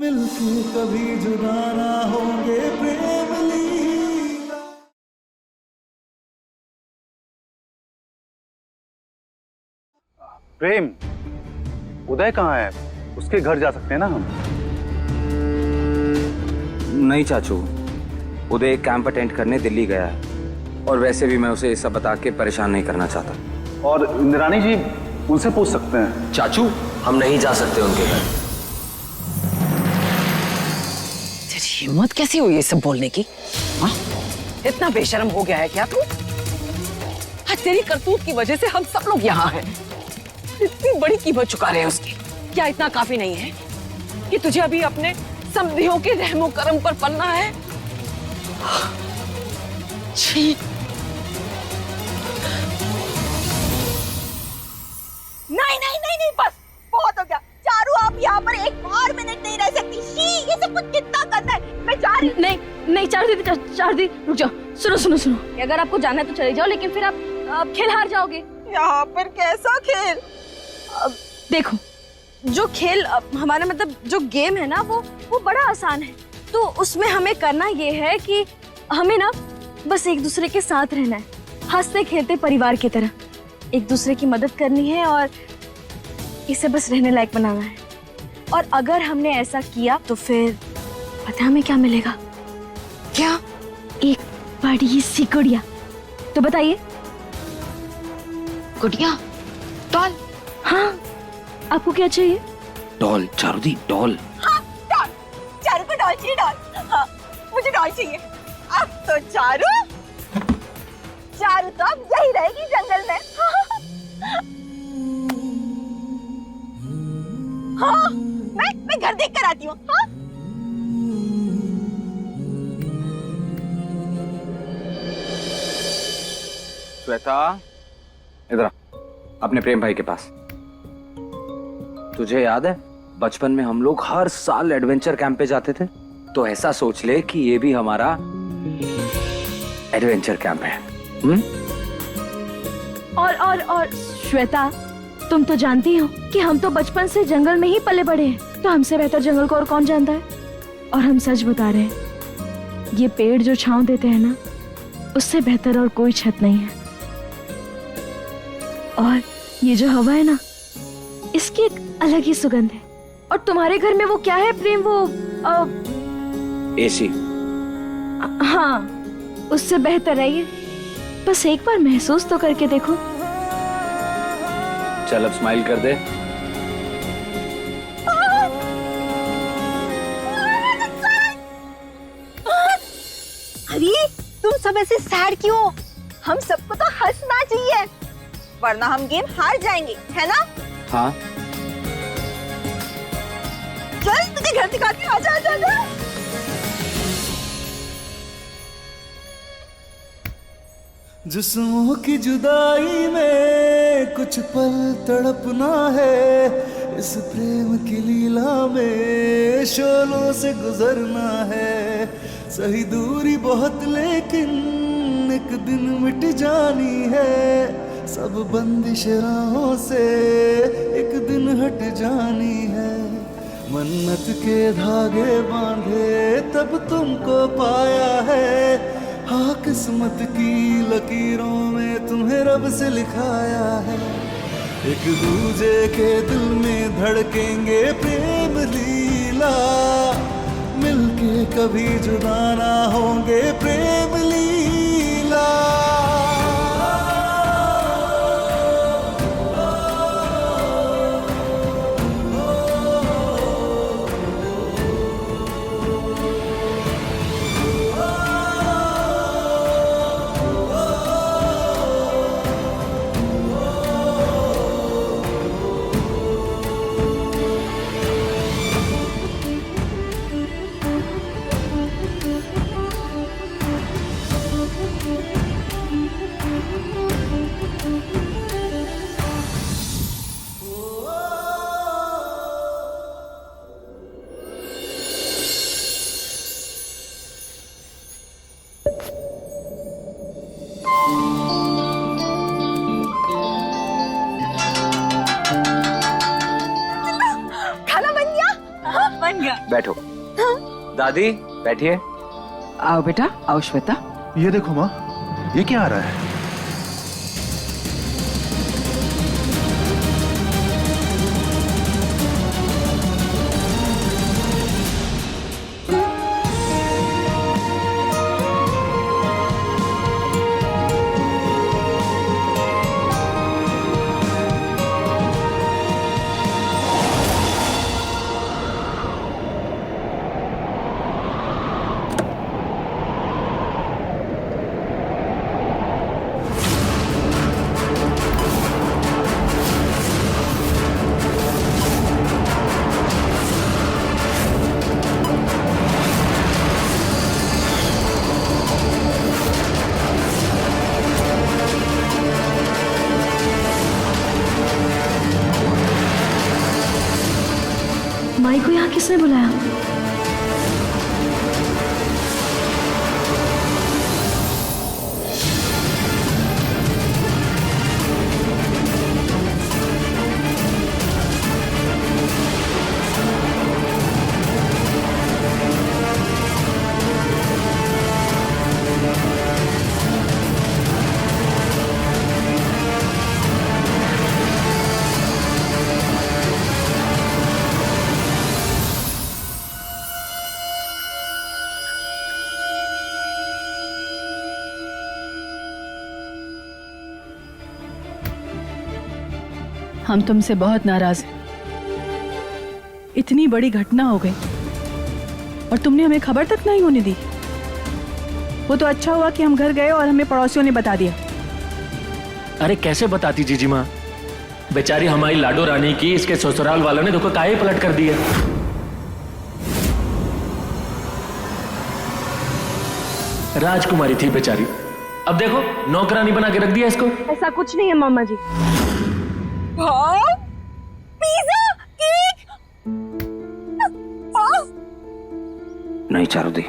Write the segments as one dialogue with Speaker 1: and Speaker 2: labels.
Speaker 1: मिलके कभी जुदा ना होंगे प्रेम लीला।
Speaker 2: प्रेम, उदय कहाँ है? उसके घर जा सकते हैं ना हम?
Speaker 3: नहीं चाचू, उदय एक कैंप अटेंड करने दिल्ली गया है और वैसे भी मैं उसे ये सब बता के परेशान नहीं करना चाहता।
Speaker 2: और इंद्राणी जी, उनसे पूछ सकते हैं।
Speaker 4: चाचू, हम नहीं जा सकते उनके घर।
Speaker 5: तेरी हिम्मत कैसी हुई ये सब बोलने की? हाँ? इतना बेशर्म हो गया है क्या तू? आज तेरी करतूत की वजह से हम सब लोग यहाँ हैं। इतनी बड़ी कीमत चुका रहे हैं उसकी। क्या इतना काफी नहीं है कि तुझे अभी अपने समधियों के रहमो करम पर पलना है? छी।
Speaker 6: नहीं नहीं नहीं नहीं, बस बहुत हो गया। चारू, आप यहाँ पर एक और मिनट नहीं रह सकती। शी, ये सब कुछ कितना करना है। मैं जा रही हूँ।
Speaker 7: नहीं नहीं चारू दीदी रुक जाओ। सुनो, अगर आपको जाना है तो चले जाओ, लेकिन फिर आप खेल हार जाओगे।
Speaker 6: यहाँ पर कैसा खेल?
Speaker 7: देखो, जो खेल हमारा मतलब जो गेम है ना वो बड़ा आसान है। तो उसमें हमें करना ये है कि हमें ना बस एक दूसरे के साथ रहना है, हंसते खेलते परिवार की तरह एक दूसरे की मदद करनी है और इसे बस रहने लायक बनाना है। और अगर हमने ऐसा किया तो फिर पता है हमें क्या मिलेगा?
Speaker 6: क्या?
Speaker 7: एक बड़ी सी गुड़िया। तो बताइए।
Speaker 6: गुड़िया? डॉल?
Speaker 7: हाँ, आपको क्या चाहिए?
Speaker 3: डॉल चारू दी, डॉल।
Speaker 6: हाँ, डॉल। चारू को डॉल चाहिए, डॉल। हाँ, मुझे डॉल चाहिए। अब तो चारू तो अब यही रहेगी जंगल में। हाँ, मैं घर देख कर आती हूँ। हाँ?
Speaker 3: श्वेता, इधर आ, अपने प्रेम भाई के पास। तुझे याद है बचपन में हम लोग हर साल एडवेंचर कैंप पे जाते थे? तो ऐसा सोच ले कि ये भी हमारा एडवेंचर कैंप है।
Speaker 7: और श्वेता, तुम तो जानती हो कि हम तो बचपन से जंगल में ही पले बड़े हैं, तो हमसे बेहतर जंगल को और कौन जानता है। और हम सच बता रहे हैं, ये पेड़ जो छांव देते हैं ना, उससे बेहतर और कोई छत नहीं है। और ये जो हवा है ना, इसकी एक अलग ही सुगंध है। और तुम्हारे घर में वो क्या है प्रेम? वो
Speaker 3: एसी।
Speaker 7: हाँ, उससे बेहतर है ये। बस एक बार महसूस तो करके देखो।
Speaker 3: चल अब स्माइल कर दे।
Speaker 6: अरे तुम सब ऐसे सैड क्यों? हम सबको तो हंसना चाहिए, वरना हम गेम हार जाएंगे, है ना?
Speaker 3: हाँ,
Speaker 6: चल तुझे घर दिखाती हूँ। आजा आजा आजा।
Speaker 1: जिस्मों की जुदाई में कुछ पल तड़पना है, इस प्रेम की लीला में शोलों से गुजरना है। सही दूरी बहुत लेकिन एक दिन मिट जानी है, सब बंदिश राहों से एक दिन हट जानी है। मन्नत के धागे बांधे तब तुमको पाया है, हाँ किस्मत की लकीरों में तुम्हें रब से लिखाया है। एक दूजे के दिल में धड़केंगे प्रेम लीला, मिलके कभी जुदा ना होंगे प्रेम लीला।
Speaker 3: बैठो। दादी बैठिए।
Speaker 5: आओ बेटा, आओ श्वेता।
Speaker 1: ये देखो माँ, ये क्या आ रहा है?
Speaker 7: माई को यहाँ किसने बुलाया?
Speaker 8: हम तुमसे बहुत नाराज हैं। इतनी बड़ी घटना हो गई और तुमने हमें खबर तक नहीं होने दी। वो तो अच्छा हुआ कि हम घर गए और हमें पड़ोसियों ने बता दिया।
Speaker 9: अरे कैसे बताती जीजी माँ, बेचारी हमारी लाडो रानी की इसके ससुराल वालों ने देखो काहे पलट कर दिया। राजकुमारी थी बेचारी, अब देखो नौकरानी बना के रख दिया इसको।
Speaker 7: ऐसा कुछ नहीं है मामा जी।
Speaker 6: Pizza, cake.
Speaker 3: नहीं चारुदी,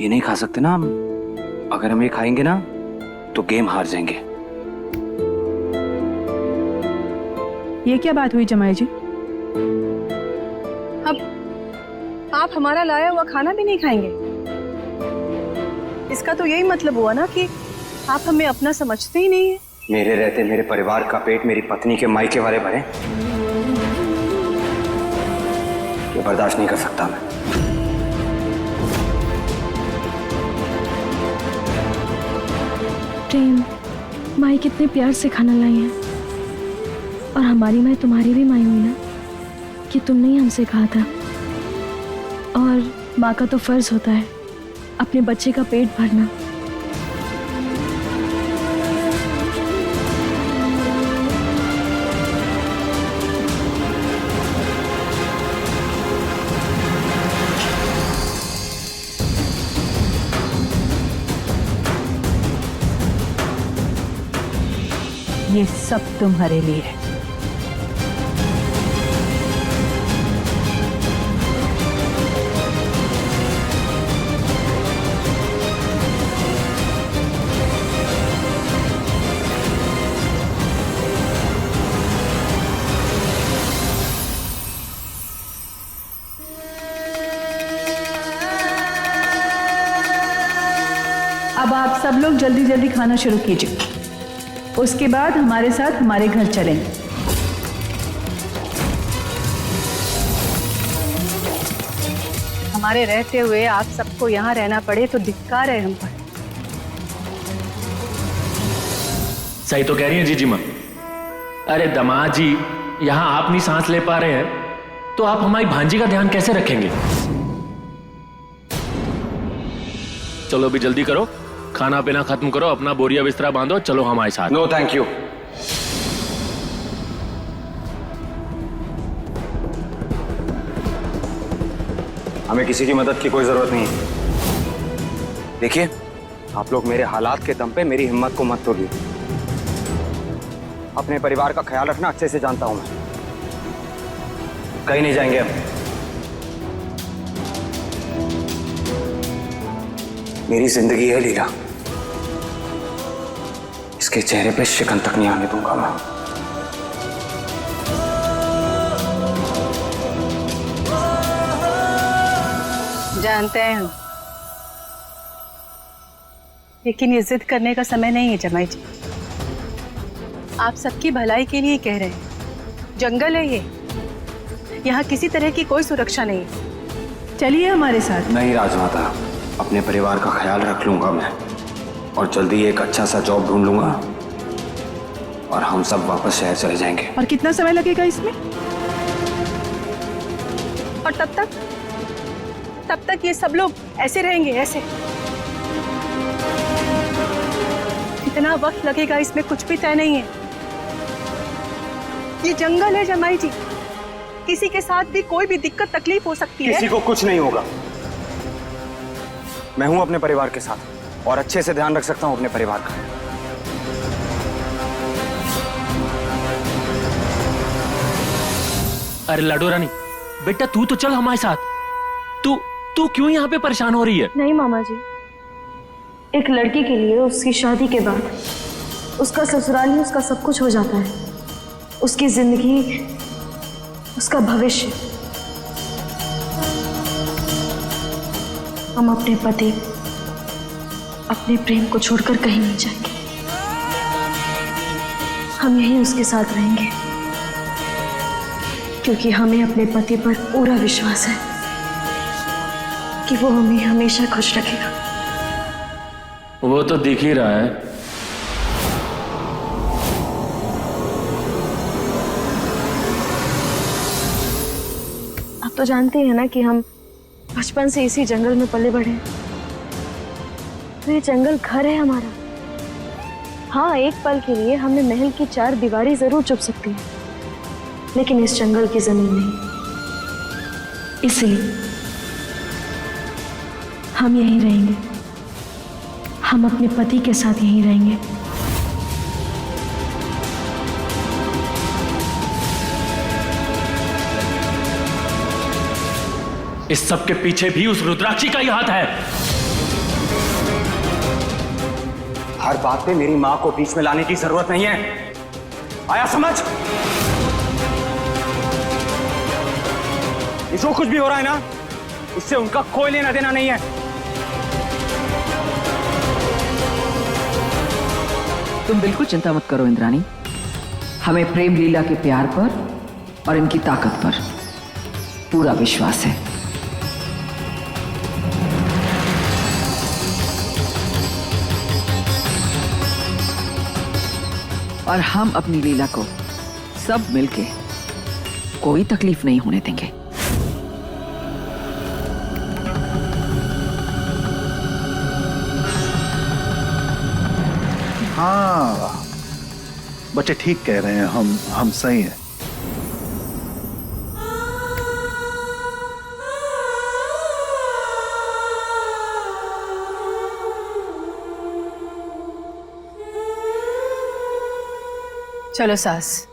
Speaker 3: ये नहीं खा सकते ना हम। अगर हम ये खाएंगे ना तो गेम हार जाएंगे।
Speaker 8: ये क्या बात हुई जमाई जी? अब आप हमारा लाया हुआ खाना भी नहीं खाएंगे? इसका तो यही मतलब हुआ ना कि आप हमें अपना समझते ही नहीं है।
Speaker 3: मेरे रहते मेरे परिवार का पेट मेरी पत्नी के मायके वाले भरे, ये बर्दाश्त नहीं कर सकता मैं।
Speaker 7: प्रेम, माई कितने प्यार से खाना लाई है, और हमारी माई तुम्हारी भी माई हुई ना, कि तुमने ही हमसे कहा था। और माँ का तो फर्ज होता है अपने बच्चे का पेट भरना।
Speaker 8: ये सब तुम्हारे लिए है। अब आप सब लोग जल्दी जल्दी खाना शुरू कीजिए, उसके बाद हमारे साथ हमारे घर चलेंगे। हमारे रहते हुए आप सबको यहाँ रहना पड़े तो धिक्कार है हम पर।
Speaker 9: सही तो कह रही है जीजी माँ। अरे दामाद जी, यहाँ आप नहीं सांस ले पा रहे हैं तो आप हमारी भांजी का ध्यान कैसे रखेंगे? चलो भी जल्दी करो, खाना पीना खत्म करो, अपना बोरिया बिस्तरा बांधो, चलो हमारे साथ।
Speaker 3: No thank you. हमें किसी की मदद की कोई जरूरत नहीं है। देखिए, आप लोग मेरे हालात के दम पे मेरी हिम्मत को मत तोड़िए। अपने परिवार का ख्याल रखना अच्छे से जानता हूं मैं। कहीं नहीं जाएंगे हम। मेरी जिंदगी है लीला, इसके चेहरे पे शिकन तक नहीं आने दूंगा मैं।
Speaker 8: जानते हैं हम, लेकिन ये जिद करने का समय नहीं है जमाई जी। आप सबकी भलाई के लिए कह रहे हैं। जंगल है ये, यहाँ किसी तरह की कोई सुरक्षा नहीं है। चलिए हमारे साथ।
Speaker 3: नहीं राजमाता, अपने परिवार का ख्याल रख लूंगा मैं, और जल्दी एक अच्छा सा जॉब ढूंढ लूंगा और हम सब वापस शहर चले जाएंगे।
Speaker 8: और कितना समय लगेगा इसमें? और तब तक ये सब लोग ऐसे रहेंगे, ऐसे? कितना वक्त लगेगा इसमें कुछ भी तय नहीं है। ये जंगल है जमाई जी, किसी के साथ भी कोई भी दिक्कत तकलीफ हो सकती है।
Speaker 3: किसी को कुछ नहीं होगा। मैं हूं अपने परिवार के साथ और अच्छे से ध्यान रख सकता हूं अपने परिवार का।
Speaker 9: अरे लाडो रानी, बेटा तू तो चल हमारे साथ। तू क्यों यहाँ पे परेशान हो रही है?
Speaker 7: नहीं मामा जी, एक लड़की के लिए उसकी शादी के बाद उसका ससुराल ही उसका सब कुछ हो जाता है। उसकी जिंदगी, उसका भविष्य। हम अपने पति, अपने प्रेम को छोड़कर कहीं नहीं जाएंगे। हम यहीं उसके साथ रहेंगे, क्योंकि हमें अपने पति पर पूरा विश्वास है कि वो हमें हमेशा खुश रखेगा।
Speaker 9: वो तो दिख ही रहा है।
Speaker 7: आप तो जानते हैं ना कि हम बचपन से इसी जंगल में पले बढ़े हैं। तो ये जंगल घर है हमारा। हाँ, एक पल के लिए हमें महल की 4 दीवारें जरूर चुभ सकती हैं, लेकिन इस जंगल की जमीन नहीं। इसलिए हम यहीं रहेंगे। हम अपने पति के साथ यहीं रहेंगे।
Speaker 9: इस सब के पीछे भी उस रुद्राक्षी का ही हाथ है।
Speaker 3: हर बात पे मेरी माँ को बीच में लाने की जरूरत नहीं है, आया समझ? ये जो कुछ भी हो रहा है ना, इससे उनका कोई लेना देना नहीं है।
Speaker 5: तुम बिल्कुल चिंता मत करो इंद्राणी, हमें प्रेम लीला के प्यार पर और इनकी ताकत पर पूरा विश्वास है। और हम अपनी लीला को सब मिलके कोई तकलीफ नहीं होने देंगे।
Speaker 1: हाँ, बच्चे ठीक कह रहे हैं, हम सही हैं।
Speaker 8: चलो सास।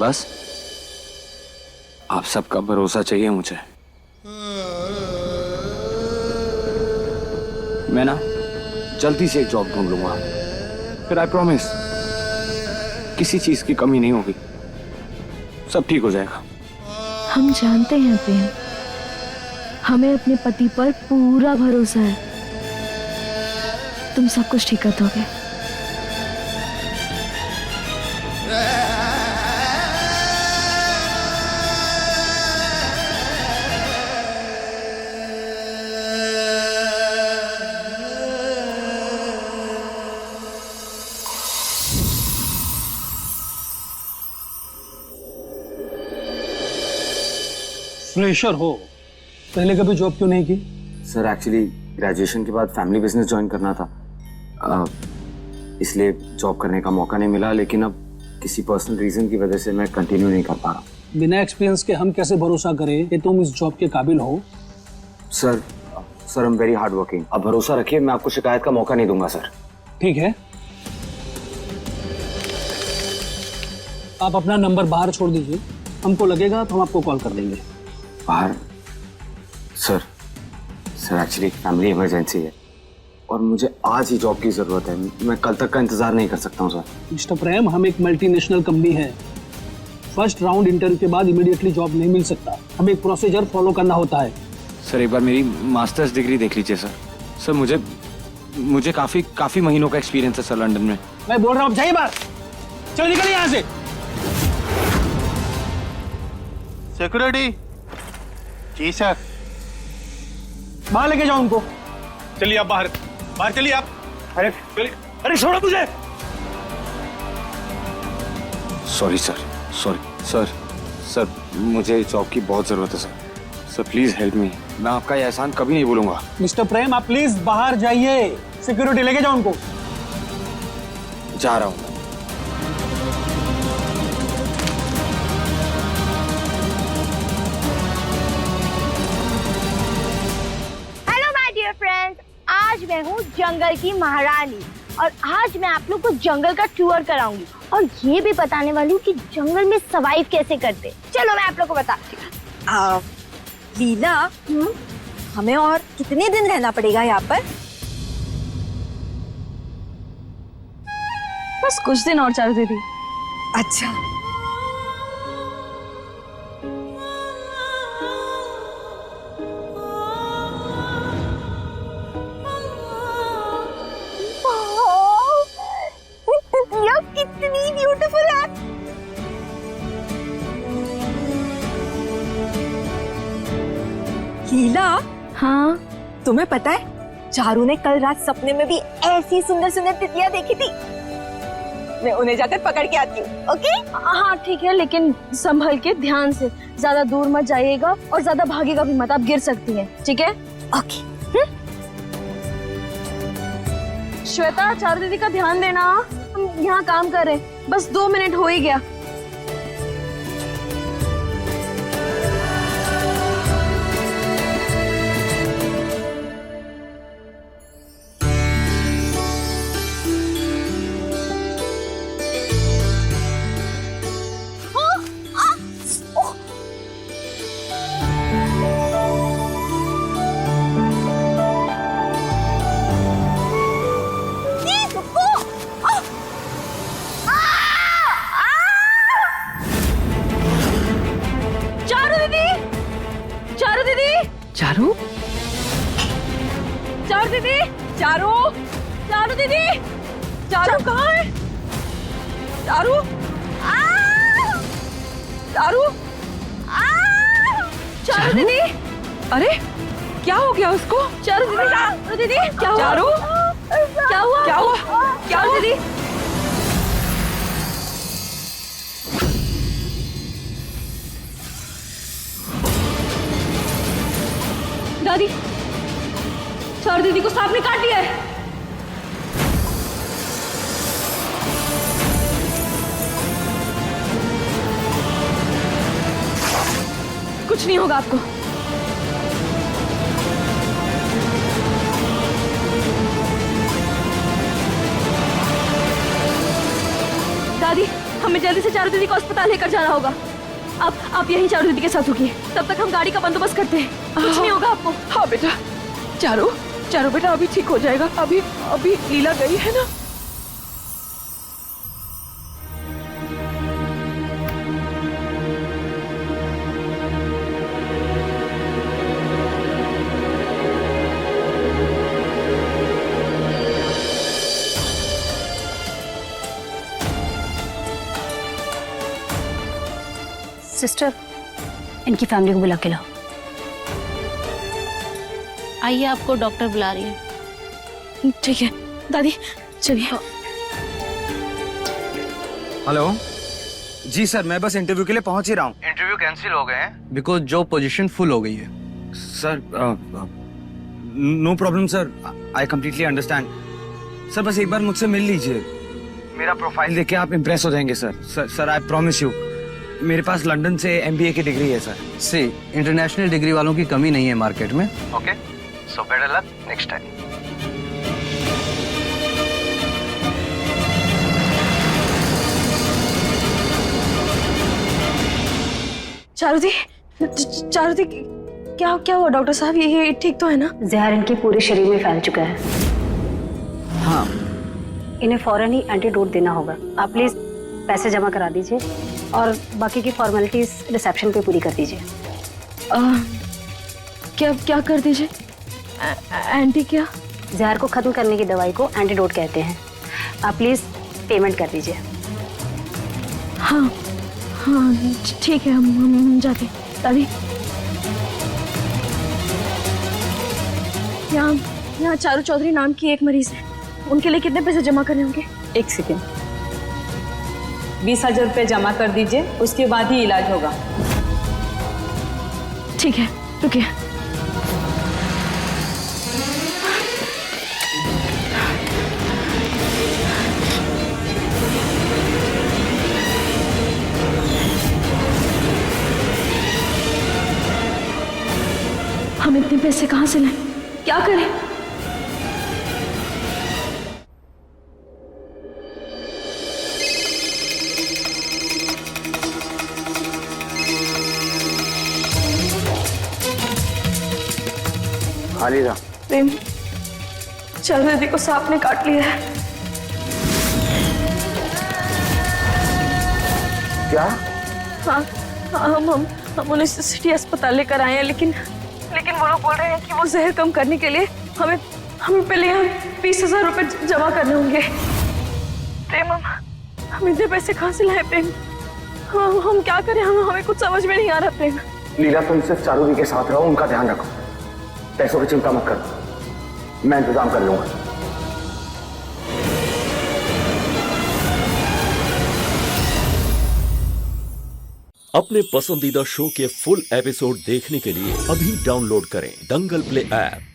Speaker 3: बस आप सबका भरोसा चाहिए मुझे। मैं ना जल्दी से एक जॉब ढूंढ लूंगा, फिर आई प्रॉमिस किसी चीज की कमी नहीं होगी, सब ठीक हो जाएगा।
Speaker 7: हम जानते हैं प्रेम, हमें अपने पति पर पूरा भरोसा है। तुम सब कुछ ठीक कर दोगे।
Speaker 10: फ्रेशर हो, पहले कभी जॉब क्यों नहीं की?
Speaker 3: सर एक्चुअली ग्रेजुएशन के बाद फैमिली बिजनेस ज्वाइन करना था, इसलिए जॉब करने का मौका नहीं मिला, लेकिन अब किसी पर्सनल रीजन की वजह से मैं कंटिन्यू नहीं कर पा रहा।
Speaker 10: बिना एक्सपीरियंस के हम कैसे भरोसा करें कि तुम इस जॉब के काबिल हो?
Speaker 3: Sir I am very hard working, आप भरोसा रखिए, मैं आपको शिकायत का मौका नहीं दूंगा सर।
Speaker 10: ठीक है, आप अपना नंबर बाहर छोड़ दीजिए, हमको लगेगा तो हम आपको कॉल कर देंगे।
Speaker 3: बाहर? सर एक्चुअली फैमिली इमरजेंसी है और मुझे आज ही जॉब की जरूरत है। मैं कल तक का इंतजार नहीं कर सकता हूँ सर।
Speaker 10: मिस्टर प्रेम, हम एक मल्टीनेशनल कंपनी है। फर्स्ट राउंड इंटरव्यू के बाद इमीडिएटली जॉब नहीं मिल सकता, हमें एक प्रोसीजर फॉलो करना होता है।
Speaker 3: सर एक बार मेरी मास्टर्स डिग्री देख लीजिए सर। सर मुझे काफी महीनों का एक्सपीरियंस है सर लंदन में।
Speaker 10: मैं बोल रहा हूँ, जाइए बाहर, चलो निकलिए यहाँ से।
Speaker 2: सिक्योरिटी जी सर।
Speaker 10: बाहर लेके जाओ उनको।
Speaker 9: चलिए आप बाहर चलिए आप। अरे छोड़ो मुझे।
Speaker 3: सॉरी सर मुझे जॉब की बहुत जरूरत है सर प्लीज हेल्प मी। मैं आपका ये एहसान कभी नहीं भूलूंगा।
Speaker 10: मिस्टर प्रेम, आप प्लीज बाहर जाइए, सिक्योरिटी लेके जाओ उनको।
Speaker 3: जा रहा हूँ।
Speaker 6: हेलो माय डियर फ्रेंड्स, आज मैं हूँ जंगल की महारानी और आज मैं आप लोग को जंगल का टूर कराऊंगी और ये भी बताने वाली हूँ कि जंगल में सर्वाइव कैसे करते। चलो मैं आप लोग को बताती हूँ। लीला, हमें और कितने दिन रहना पड़ेगा यहाँ पर?
Speaker 7: बस कुछ दिन और चारू दीदी।
Speaker 6: अच्छा, कितनी ब्यूटीफुल है। लीला,
Speaker 7: हाँ
Speaker 6: तुम्हें पता है चारू ने कल रात सपने में भी ऐसी सुंदर सुंदर तितलियां देखी थी। मैं उन्हें जाकर पकड़ के आती हूँ, ओके?
Speaker 7: हाँ ठीक है, लेकिन संभल के, ध्यान से, ज्यादा दूर मत जाइएगा और ज्यादा भागेगा भी मत, आप गिर सकती हैं, ठीक है?
Speaker 6: ओके।
Speaker 7: श्वेता, चारू दीदी का ध्यान देना, हम यहाँ काम कर रहे हैं, बस 2 मिनट हो ही गया। चारू? चारू दीदी, चारू दीदी, चारू कहाँ है? चारू, चारू दीदी, अरे क्या हो गया उसको? चारू दीदी, क्या हुआ? चारू, क्या हुआ? चारू दीदी, दादी, चारू दीदी को सांप ने काट लिया है। कुछ नहीं होगा आपको। दादी, हमें जल्दी से चारू दीदी को अस्पताल लेकर जाना होगा। आप यहीं चारू दीदी के साथ रुकिए, तब तक हम गाड़ी का बंदोबस्त करते हैं। कुछ नहीं होगा आपको।
Speaker 5: हाँ बेटा, चारू बेटा अभी ठीक हो जाएगा। अभी लीला गई है ना।
Speaker 11: सिस्टर, इनकी फैमिली को बुला के लाओ। आइए, आपको डॉक्टर बुला रही है।
Speaker 7: ठीक है दादी, चलिए।
Speaker 3: हेलो जी सर, मैं बस इंटरव्यू के लिए पहुंच ही रहा हूँ।
Speaker 2: इंटरव्यू कैंसिल हो गए हैं
Speaker 3: बिकॉज जॉब पोजीशन फुल हो गई है। Sir no problem sir, I completely understand. Sir बस एक बार मुझसे मिल लीजिए, मेरा प्रोफाइल देख के आप इम्प्रेस हो जाएंगे sir. Sir I promise you, मेरे पास लंदन से MBA की डिग्री है सर।
Speaker 12: सी इंटरनेशनल डिग्री वालों की कमी नहीं है मार्केट में।
Speaker 2: Okay, so better luck next time.
Speaker 7: Charudi, Charudi, क्या क्या हुआ डॉक्टर साहब? ये ठीक तो है ना?
Speaker 11: जहर इनके पूरे शरीर में फैल चुका है।
Speaker 3: हाँ,
Speaker 11: इन्हें फौरन ही एंटीडोट देना होगा। आप प्लीज पैसे जमा करा दीजिए और बाकी की फॉर्मेलिटीज रिसेप्शन पे पूरी कर दीजिए।
Speaker 7: क्या क्या कर दीजिए? एंटी क्या?
Speaker 11: जहर को खत्म करने की दवाई को एंटीडोट कहते हैं। आप प्लीज पेमेंट कर दीजिए।
Speaker 7: हाँ हाँ ठीक है, हम जाते। दादी, यहाँ चारू चौधरी नाम की एक मरीज है, उनके लिए कितने पैसे जमा करने होंगे?
Speaker 13: एक सेकेंड, 20,000 रुपये जमा कर दीजिए, उसके बाद ही इलाज होगा।
Speaker 7: ठीक है, रुकिए। हम इतने पैसे कहाँ से लाएं? क्या करें?
Speaker 2: हाँ लीला।
Speaker 7: प्रेम, चारू दीदी को सांप ने काट लिया है।
Speaker 2: क्या?
Speaker 7: हाँ, हम उन्हें सिटी अस्पताल लेकर आए हैं, लेकिन वो लोग बोल रहे हैं कि वो जहर कम करने के लिए हमें पहले यहाँ 20,000 रुपए जमा करने होंगे। प्रेम, हम इतने पैसे कहाँ से लाए? प्रेम, हम क्या करें? हमें कुछ समझ में नहीं आ रहा। प्रेम,
Speaker 2: लीला, तुम सिर्फ चारू के साथ रहो, उनका ध्यान रखो। पैसों की चिंता मत करो, मैं इंतजाम कर लूंगा।
Speaker 14: अपने पसंदीदा शो के फुल एपिसोड देखने के लिए अभी डाउनलोड करें दंगल प्ले ऐप।